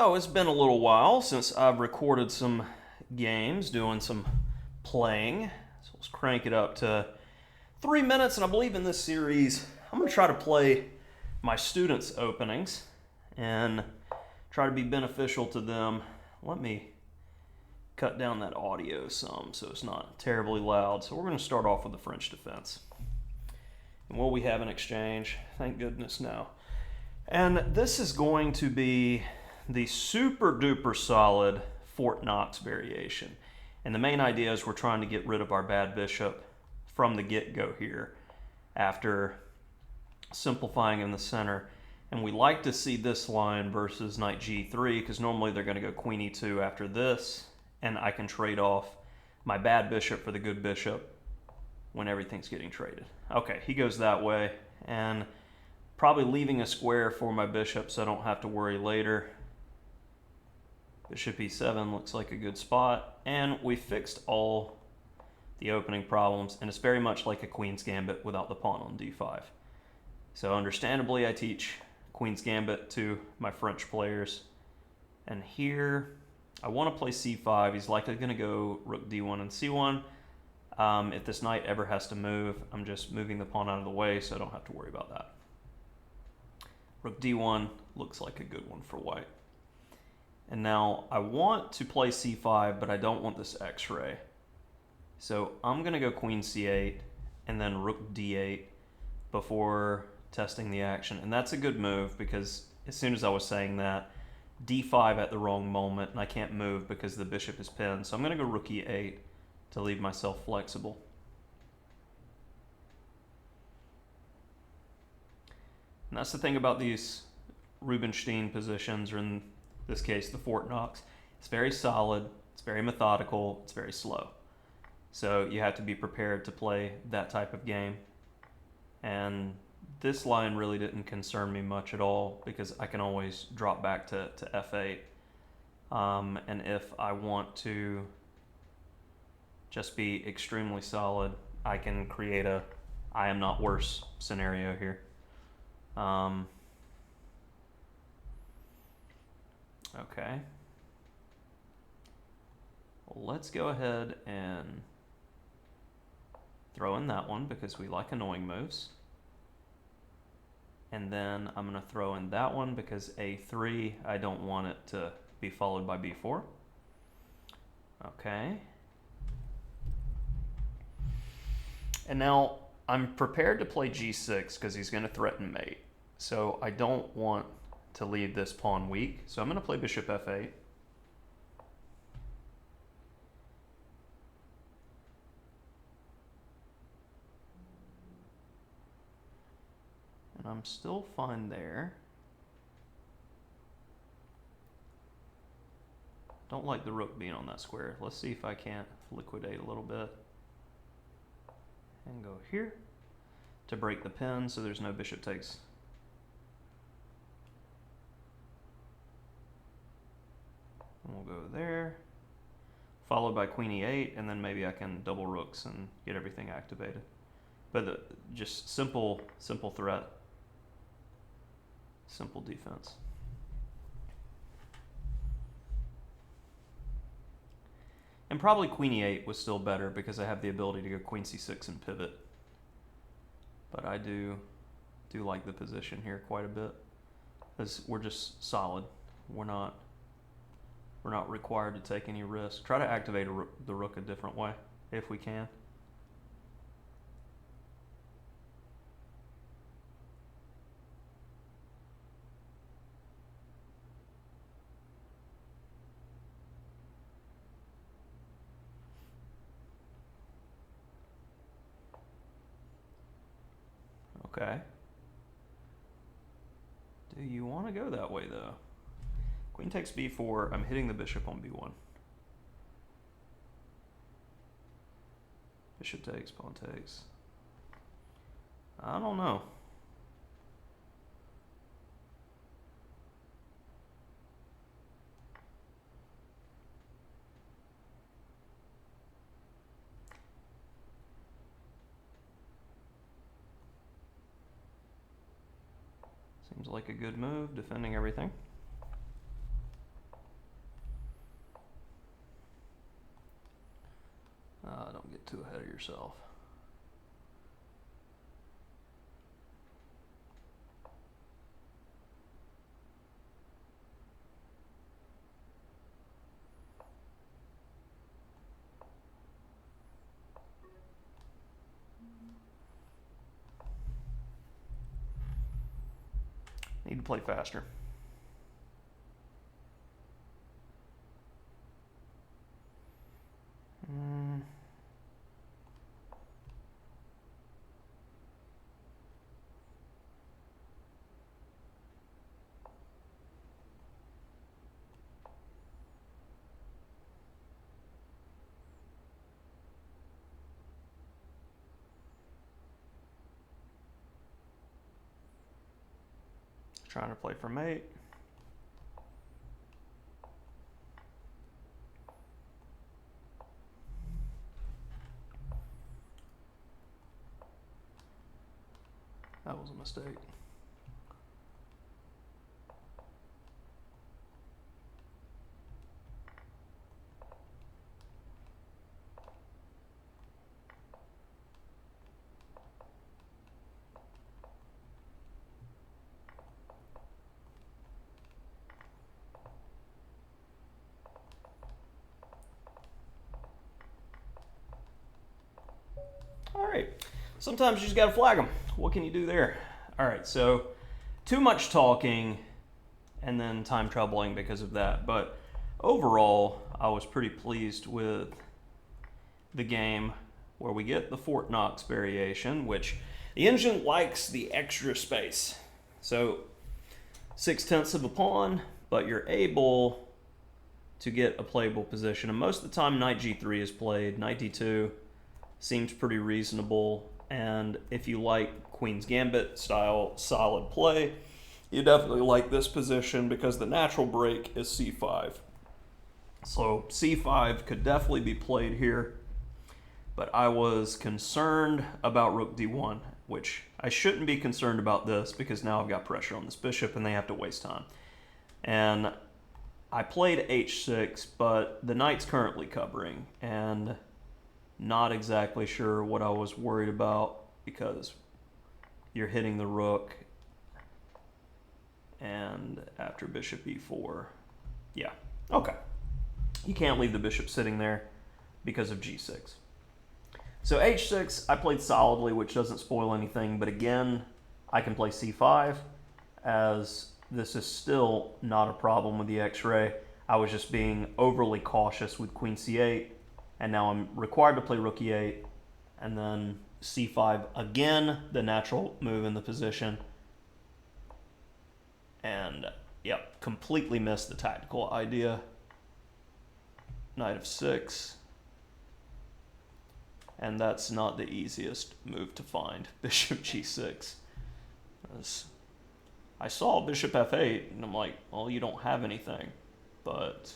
So it's been a little while since I've recorded some games, doing some playing. So let's crank it up to 3 minutes. And I believe in this series, I'm going to try to play my students' openings and try to be beneficial to them. Let me cut down that audio some so it's not terribly loud. So we're going to start off with the French defense. And what we have in exchange, thank goodness, no. And this is going to be the super duper solid Fort Knox variation. And the main idea is we're trying to get rid of our bad bishop from the get-go here after simplifying in the center. And we like to see this line versus knight g3 because normally they're going to go queen e2 after this, and I can trade off my bad bishop for the good bishop when everything's getting traded. Okay, he goes that way, and probably leaving a square for my bishop so I don't have to worry later. Bishop e7 looks like a good spot, and we fixed all the opening problems, and it's very much like a queen's gambit without the pawn on d5. So understandably, I teach queen's gambit to my French players, and here I want to play c5. He's likely going to go rook d1 and c1. If this knight ever has to move, I'm just moving the pawn out of the way so I don't have to worry about that. Rook d1 looks like a good one for white. And now I want to play c5, but I don't want this x-ray. So I'm going to go queen c8 and then rook d8 before testing the action. And that's a good move because as soon as I was saying that, d5 at the wrong moment, and I can't move because the bishop is pinned. So I'm going to go rook e8 to leave myself flexible. And that's the thing about these Rubinstein positions, or in this case, the Fort Knox. It's very solid, it's very methodical, it's very slow. So you have to be prepared to play that type of game. And this line really didn't concern me much at all because I can always drop back to f8. And if I want to just be extremely solid, I can create a I am not worse scenario here. Okay. Well, let's go ahead and throw in that one because we like annoying moves. And then I'm going to throw in that one because a3, I don't want it to be followed by b4. Okay. And now I'm prepared to play g6 because he's going to threaten mate. So I don't want to leave this pawn weak. So I'm going to play bishop f8. And I'm still fine there. Don't like the rook being on that square. Let's see if I can't liquidate a little bit. And go here to break the pin so there's no bishop takes. And we'll go there, followed by queen e8, and then maybe I can double rooks and get everything activated. But just simple threat, simple defense. And probably queen e8 was still better because I have the ability to go queen c6 and pivot. But I do like the position here quite a bit because we're just solid. We're not required to take any risk. Try to activate the rook a different way if we can. Okay. Do you want to go that way though? Queen takes b4, I'm hitting the bishop on b1. Bishop takes, pawn takes. I don't know. Seems like a good move, defending everything. too ahead of yourself. Need to play faster. Trying to play for mate. That was a mistake. All right, sometimes you just gotta flag them. What can you do there? All right, so too much talking and then time troubling because of that. But overall, I was pretty pleased with the game where we get the Fort Knox variation, which the engine likes the extra space. So 6/10 of a pawn, but you're able to get a playable position. And most of the time, knight g3 is played. Knight d2 seems pretty reasonable. And if you like Queen's Gambit style solid play, you definitely like this position because the natural break is c5. So c5 could definitely be played here, but I was concerned about rook d1, which I shouldn't be concerned about this because now I've got pressure on this bishop and they have to waste time. And I played h6, but the knight's currently covering, and not exactly sure what I was worried about because you're hitting the rook, and after bishop e4, yeah, okay. You can't leave the bishop sitting there because of g6. So h6, I played solidly, which doesn't spoil anything, but again, I can play c5, as this is still not a problem with the x-ray. I was just being overly cautious with queen c8, and now I'm required to play rook e8, and then c5 again, the natural move in the position. And yep, completely missed the tactical idea. Knight of 6. And that's not the easiest move to find. Bishop g6. I saw bishop f8, and I'm like, well, you don't have anything. But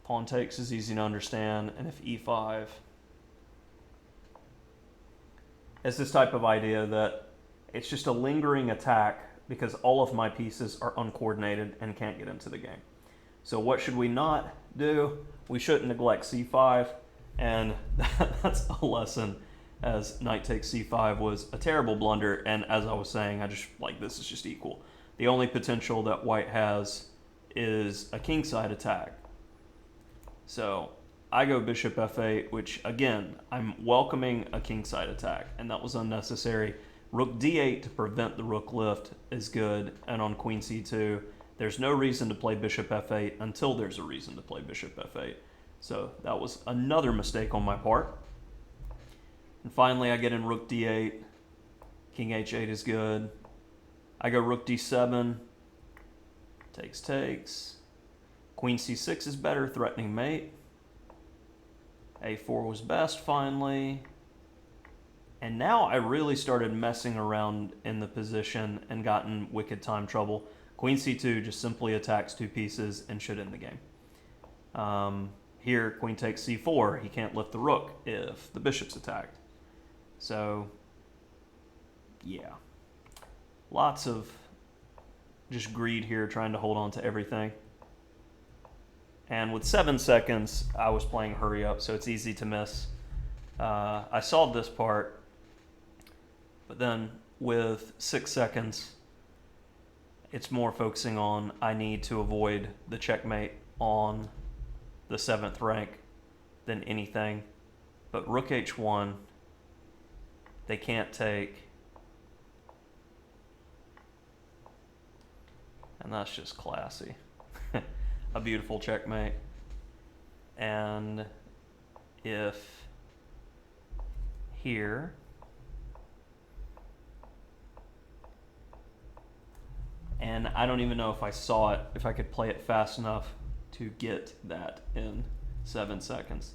pawn takes is easy to understand, and if e5, it's this type of idea that it's just a lingering attack because all of my pieces are uncoordinated and can't get into the game. So what should we not do? We shouldn't neglect c5, and that's a lesson, as knight takes c5 was a terrible blunder, and as I was saying, I just like, this is just equal. The only potential that white has is a kingside attack. So I go bishop f8, which again, I'm welcoming a kingside attack, and that was unnecessary. Rook d8 to prevent the rook lift is good, and on queen c2, there's no reason to play bishop f8 until there's a reason to play bishop f8. So that was another mistake on my part. And finally, I get in rook d8. King h8 is good. I go rook d7. Takes, takes. Queen c6 is better, threatening mate. a4 was best, finally. And now I really started messing around in the position and got in wicked time trouble. Queen c2 just simply attacks two pieces and should end the game. Here, queen takes c4. He can't lift the rook if the bishop's attacked. So, yeah. Lots of just greed here, trying to hold on to everything. And with 7 seconds, I was playing hurry up, so it's easy to miss. I solved this part, but then with 6 seconds, it's more focusing on I need to avoid the checkmate on the 7th rank than anything. But rook h1, they can't take. And that's just classy. A beautiful checkmate. And if here, and I don't even know if I saw it, if I could play it fast enough to get that in 7 seconds.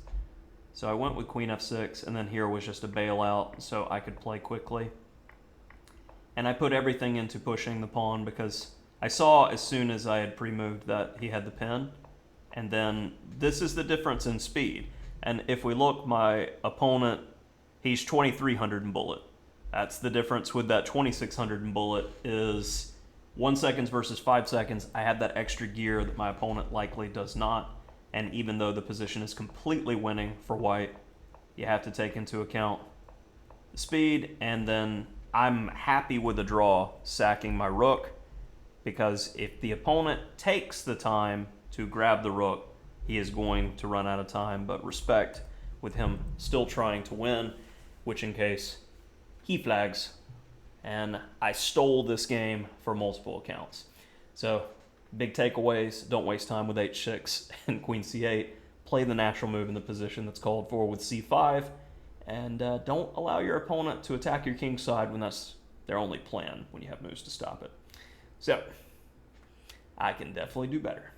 So I went with queen f6, and then here was just a bailout so I could play quickly. And I put everything into pushing the pawn because I saw as soon as I had pre-moved that he had the pin. And then this is the difference in speed. And if we look, my opponent, he's 2300 in bullet. That's the difference with that 2600 in bullet is 1 second versus 5 seconds. I have that extra gear that my opponent likely does not. And even though the position is completely winning for white, you have to take into account the speed. And then I'm happy with the draw sacking my rook, because if the opponent takes the time to grab the rook, he is going to run out of time. But respect with him still trying to win, which in case he flags. And I stole this game for multiple accounts. So big takeaways: don't waste time with h6 and queen c8. Play the natural move in the position that's called for with c5. And don't allow your opponent to attack your king side when that's their only plan, when you have moves to stop it. So I can definitely do better.